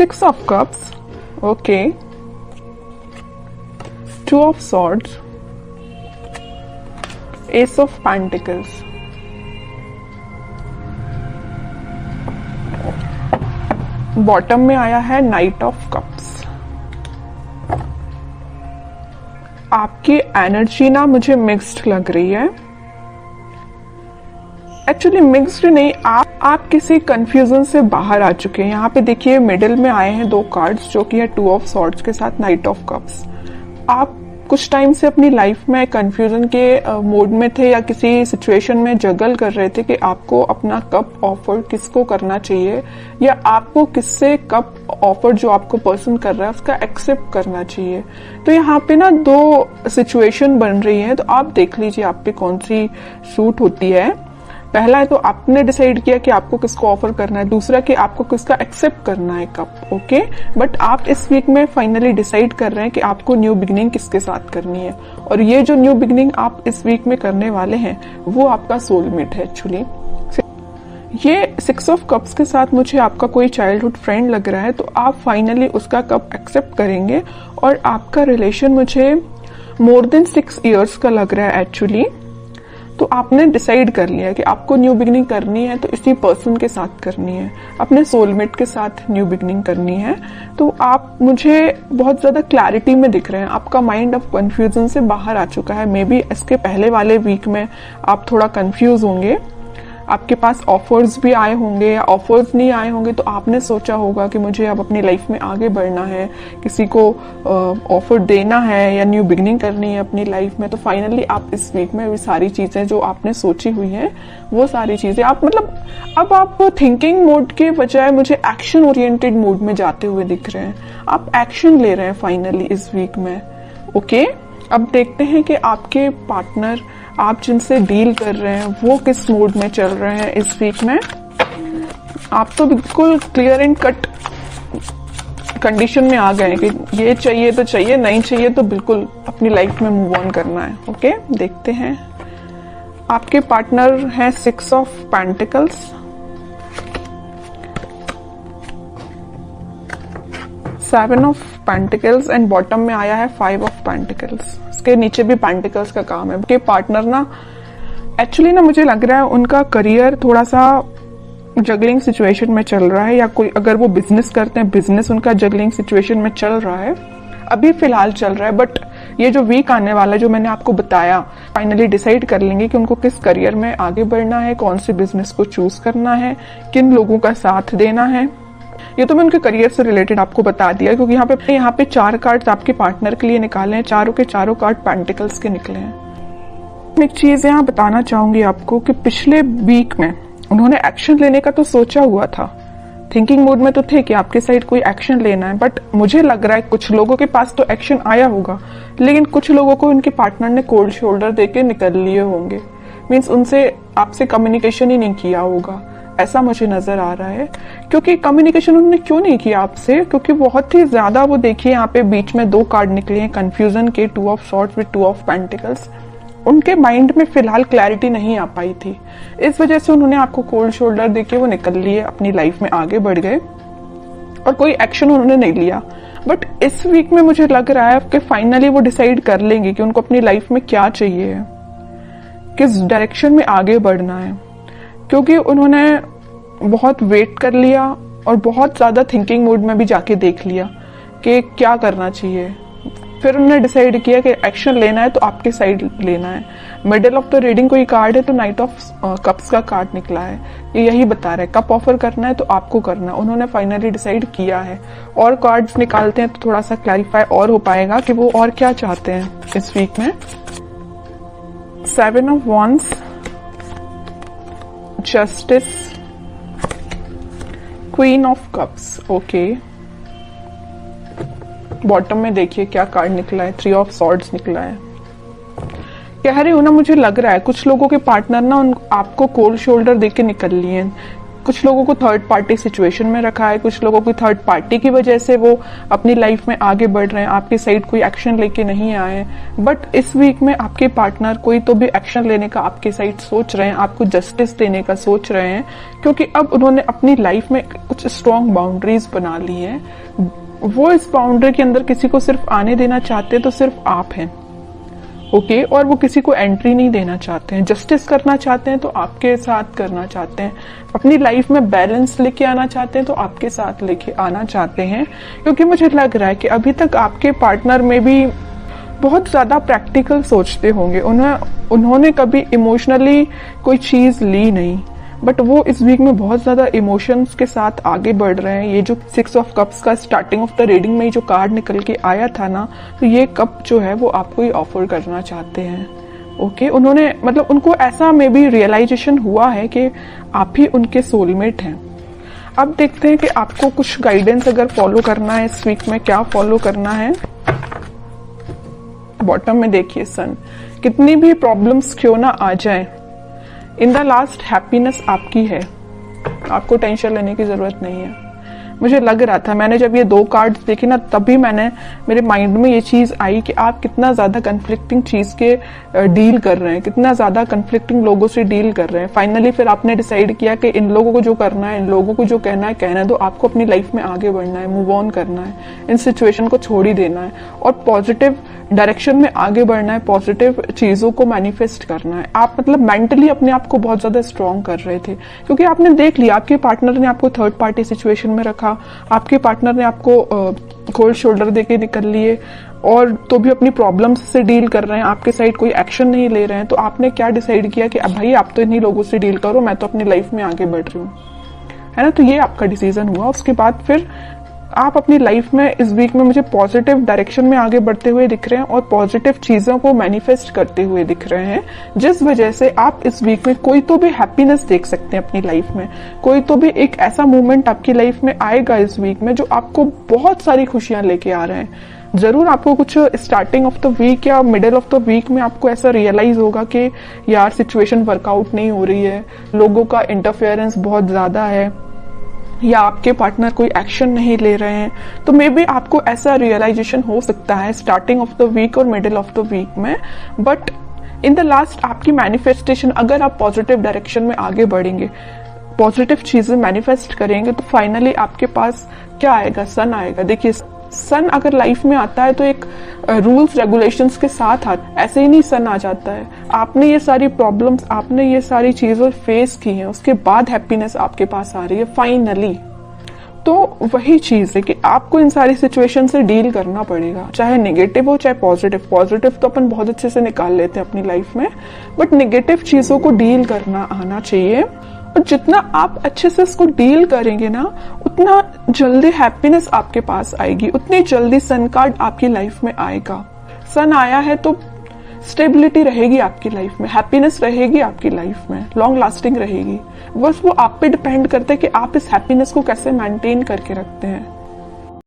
6 of cups, okay, 2 of swords, ace of pentacles, bottom में आया है नाइट ऑफ कप्स। आपकी एनर्जी ना मुझे मिक्स्ड लग रही है। एक्चुअली मिक्स्ड नहीं, आप किसी कंफ्यूजन से बाहर आ चुके हैं। यहाँ पे देखिए मिडिल में आए हैं 2 कार्ड्स जो कि है 2 ऑफ सॉर्ड्स के साथ नाइट ऑफ कप्स। आप कुछ टाइम से अपनी लाइफ में कंफ्यूजन के मोड में थे या किसी सिचुएशन में जगल कर रहे थे कि आपको अपना कप ऑफर किसको करना चाहिए या आपको किससे कप ऑफर जो आपको पर्सन कर रहा है उसका एक्सेप्ट करना चाहिए। तो यहाँ पे ना 2 सिचुएशन बन रही है, तो आप देख लीजिए आप पे कौन सी सूट होती है। पहला है तो आपने डिसाइड किया कि आपको किसको ऑफर करना है, दूसरा कि आपको किसका एक्सेप्ट करना है कप, ओके। बट आप इस वीक में फाइनली डिसाइड कर रहे हैं कि आपको न्यू बिगिनिंग किसके साथ करनी है, और ये जो न्यू बिगिनिंग आप इस वीक में करने वाले हैं वो आपका सोलमेट है। एक्चुअली ये 6 ऑफ कप्स के साथ मुझे आपका कोई चाइल्डहुड फ्रेंड लग रहा है, तो आप फाइनली उसका कप एक्सेप्ट करेंगे और आपका रिलेशन मुझे मोर देन 6 इयर्स का लग रहा है एक्चुअली। तो आपने डिसाइड कर लिया कि आपको न्यू बिगिनिंग करनी है तो इसी पर्सन के साथ करनी है, अपने सोलमेट के साथ न्यू बिगिनिंग करनी है। तो आप मुझे बहुत ज्यादा क्लैरिटी में दिख रहे हैं, आपका माइंड अब कंफ्यूजन से बाहर आ चुका है। मे बी इसके पहले वाले वीक में आप थोड़ा कंफ्यूज होंगे, आपके पास ऑफर्स भी आए होंगे या ऑफर्स नहीं आए होंगे, तो आपने सोचा होगा कि मुझे अब अपनी लाइफ में आगे बढ़ना है, किसी को ऑफर देना है या न्यू बिगिनिंग करनी है अपनी लाइफ में। तो फाइनली आप इस वीक में वो सारी चीजें जो आपने सोची हुई हैं वो सारी चीजें आप मतलब अब आप थिंकिंग मोड के बजाय मुझे एक्शन ओरिएंटेड मोड में जाते हुए दिख रहे हैं। आप एक्शन ले रहे हैं फाइनली इस वीक में, ओके। अब देखते हैं कि आपके पार्टनर आप जिनसे डील कर रहे हैं वो किस मूड में चल रहे हैं इस वीक में। आप तो बिल्कुल क्लियर एंड कट कंडीशन में आ गए कि ये चाहिए तो चाहिए, नहीं चाहिए तो बिल्कुल अपनी लाइफ में मूव ऑन करना है, ओके। देखते हैं आपके पार्टनर हैं 6 of pentacles, 7 of pentacles and bottom में आया है 5 ऑफ पेंटिकल्स। इसके नीचे भी पेंटिकल्स का काम है। के पार्टनर ना एक्चुअली ना मुझे लग रहा है उनका करियर थोड़ा सा जगलिंग सिचुएशन में चल रहा है, या कोई अगर वो बिजनेस करते हैं बिजनेस उनका जगलिंग सिचुएशन में चल रहा है, अभी फिलहाल चल रहा है। बट ये जो वीक आने वाला है जो मैंने आपको बताया, फाइनली डिसाइड कर लेंगे कि उनको किस करियर में आगे बढ़ना है, कौन से बिजनेस को चूज करना है, किन लोगों का साथ देना है। ये तो मैं उनके करियर से रिलेटेड आपको बता दिया, क्योंकि यहाँ पे 4 कार्ड्स आपके पार्टनर के लिए निकाले हैं, चारों के चारों कार्ड पेंटिकल्स के निकले हैं। मैं एक चीज यहाँ बताना चाहूंगी आपको कि पिछले वीक में उन्होंने एक्शन लेने का तो सोचा हुआ था, थिंकिंग मोड में तो थे कि आपके साइड कोई एक्शन लेना है, बट मुझे लग रहा है कुछ लोगों के पास तो एक्शन आया होगा, लेकिन कुछ लोगों को उनके पार्टनर ने कोल्ड शोल्डर देके निकल लिए होंगे। मीन्स उनसे आपसे कम्युनिकेशन ही नहीं किया होगा, ऐसा मुझे नजर आ रहा है। क्योंकि कम्युनिकेशन उन्होंने क्यों नहीं किया आपसे, क्योंकि बहुत ही ज्यादा वो देखिए यहाँ पे बीच में 2 कार्ड निकले हैं कंफ्यूजन के, 2 of swords with 2 of pentacles. उनके माइंड में फिलहाल क्लैरिटी नहीं आ पाई थी, इस वजह से उन्होंने आपको कोल्ड शोल्डर देके वो निकल लिए, अपनी लाइफ में आगे बढ़ गए और कोई एक्शन उन्होंने नहीं लिया। बट इस वीक में मुझे लग रहा है कि फाइनली वो डिसाइड कर लेंगे कि उनको अपनी लाइफ में क्या चाहिए है, किस डायरेक्शन में आगे बढ़ना है, क्योंकि उन्होंने बहुत वेट कर लिया और बहुत ज्यादा थिंकिंग मोड में भी जाके देख लिया कि क्या करना चाहिए। फिर उन्होंने डिसाइड किया कि एक्शन लेना है तो आपके साइड लेना है। मिडिल ऑफ द रीडिंग कोई कार्ड है तो नाइट ऑफ कप्स का कार्ड निकला है, ये यही बता रहा है कप ऑफर करना है तो आपको करना है। उन्होंने फाइनली डिसाइड किया है। और कार्ड्स निकालते हैं तो थोड़ा सा क्लैरिफाई और हो पाएगा कि वो और क्या चाहते हैं इस वीक में। 7 of wands, justice, queen of cups, okay. Bottom में देखिए क्या कार्ड निकला है, 3 ऑफ सॉर्ड्स निकला है। कह रही हूं ना, मुझे लग रहा है कुछ लोगों के पार्टनर ना आपको कोल्ड शोल्डर देके निकल लिए हैं, कुछ लोगों को थर्ड पार्टी सिचुएशन में रखा है, कुछ लोगों की थर्ड पार्टी की वजह से वो अपनी लाइफ में आगे बढ़ रहे हैं, आपकी साइड कोई एक्शन लेके नहीं आए हैं। बट इस वीक में आपके पार्टनर कोई तो भी एक्शन लेने का आपके साइड सोच रहे हैं, आपको जस्टिस देने का सोच रहे हैं, क्योंकि अब उन्होंने अपनी लाइफ में कुछ स्ट्रॉन्ग बाउंड्रीज बना ली हैं। वो इस बाउंड्री के अंदर किसी को सिर्फ आने देना चाहते हैं तो सिर्फ आप हैं, ओके। और वो किसी को एंट्री नहीं देना चाहते हैं, जस्टिस करना चाहते हैं तो आपके साथ करना चाहते हैं, अपनी लाइफ में बैलेंस लेके आना चाहते हैं तो आपके साथ लेके आना चाहते हैं। क्योंकि मुझे लग रहा है कि अभी तक आपके पार्टनर में भी बहुत ज्यादा प्रैक्टिकल सोचते होंगे, उन्होंने कभी इमोशनली कोई चीज ली नहीं, बट वो इस वीक में बहुत ज्यादा इमोशंस के साथ आगे बढ़ रहे हैं। ये जो 6 ऑफ कप्स का स्टार्टिंग ऑफ द रीडिंग में जो कार्ड निकल के आया था ना, तो ये कप जो है वो आपको ही ऑफर करना चाहते हैं, ओके। उन्होंने मतलब उनको ऐसा में भी रियलाइजेशन हुआ है कि आप ही उनके सोलमेट हैं। अब देखते हैं कि आपको कुछ गाइडेंस अगर फॉलो करना है इस वीक में, क्या फॉलो करना है। बॉटम में देखिए सन, कितनी भी प्रॉब्लम्स क्यों ना आ जाए, इन द लास्ट हैप्पीनेस आपकी है, आपको टेंशन लेने की जरूरत नहीं है। मुझे लग रहा था, मैंने जब ये 2 कार्ड्स देखे ना, तभी मेरे माइंड में ये चीज आई कि आप कितना ज्यादा कंफ्लिक्टिंग चीज के डील कर रहे हैं, कितना ज्यादा कंफ्लिक्टिंग लोगों से डील कर रहे हैं। फाइनली फिर आपने डिसाइड किया कि इन लोगों को जो करना है, इन लोगों को जो कहना है कहना दो, आपको अपनी लाइफ में आगे बढ़ना है, मूव ऑन करना है, इन सिचुएशन को छोड़ ही देना है और पॉजिटिव डायरेक्शन में आगे बढ़ना है, पॉजिटिव चीजों को मैनिफेस्ट करना है। आप मतलब मेंटली अपने आप को बहुत ज्यादा स्ट्रॉन्ग कर रहे थे, क्योंकि आपने देख लिया आपके पार्टनर ने आपको थर्ड पार्टी सिचुएशन में रखा, आपके पार्टनर ने आपको कोल्ड शोल्डर देके निकल लिए और तो भी अपनी प्रॉब्लम्स से डील कर रहे हैं, आपके साइड कोई एक्शन नहीं ले रहे हैं। तो आपने क्या डिसाइड किया कि अब भाई आप तो इन्हीं लोगों से डील करो, मैं तो अपनी लाइफ में आगे बढ़ रही हूँ, है ना। तो ये आपका डिसीजन हुआ। उसके बाद फिर आप अपनी लाइफ में इस वीक में मुझे पॉजिटिव डायरेक्शन में आगे बढ़ते हुए दिख रहे हैं और पॉजिटिव चीजों को मैनिफेस्ट करते हुए दिख रहे हैं, जिस वजह से आप इस वीक में कोई तो भी हैप्पीनेस देख सकते हैं अपनी लाइफ में। कोई तो भी एक ऐसा मोमेंट आपकी लाइफ में आएगा इस वीक में जो आपको बहुत सारी खुशियां लेके आ रहे हैं। जरूर आपको कुछ स्टार्टिंग ऑफ द वीक या मिडिल ऑफ द वीक में आपको ऐसा रियलाइज होगा कि यार सिचुएशन वर्कआउट नहीं हो रही है, लोगों का इंटरफेरेंस बहुत ज्यादा है, या आपके पार्टनर कोई एक्शन नहीं ले रहे हैं। तो मे बी आपको ऐसा रियलाइजेशन हो सकता है स्टार्टिंग ऑफ द वीक और मिडिल ऑफ द वीक में, बट इन द लास्ट आपकी मैनिफेस्टेशन, अगर आप पॉजिटिव डायरेक्शन में आगे बढ़ेंगे, पॉजिटिव चीजें मैनिफेस्ट करेंगे, तो फाइनली आपके पास क्या आएगा, सन आएगा। देखिए सन अगर लाइफ में आता है तो एक रूल्स रेगुलेशंस के साथ आता, ऐसे ही नहीं सन आ जाता है। आपने ये सारी प्रॉब्लम्स, आपने ये सारी चीजें फेस की हैं, उसके बाद हैप्पीनेस आपके पास आ रही है फाइनली। तो वही चीज है कि आपको इन सारी सिचुएशन से डील करना पड़ेगा, चाहे नेगेटिव हो चाहे पॉजिटिव। पॉजिटिव तो अपन बहुत अच्छे से निकाल लेते हैं अपनी लाइफ में, बट नेगेटिव चीजों को डील करना आना चाहिए। और जितना आप अच्छे से इसको डील करेंगे ना, उतना जल्दी हैप्पीनेस आपके पास आएगी, उतनी जल्दी सन कार्ड आपकी लाइफ में आएगा। सन आया है तो स्टेबिलिटी रहेगी आपकी लाइफ में, हैप्पीनेस रहेगी आपकी लाइफ में, लॉन्ग लास्टिंग रहेगी। बस वो आप पे डिपेंड करता है कि आप इस हैप्पीनेस को कैसे मेंटेन करके रखते हैं।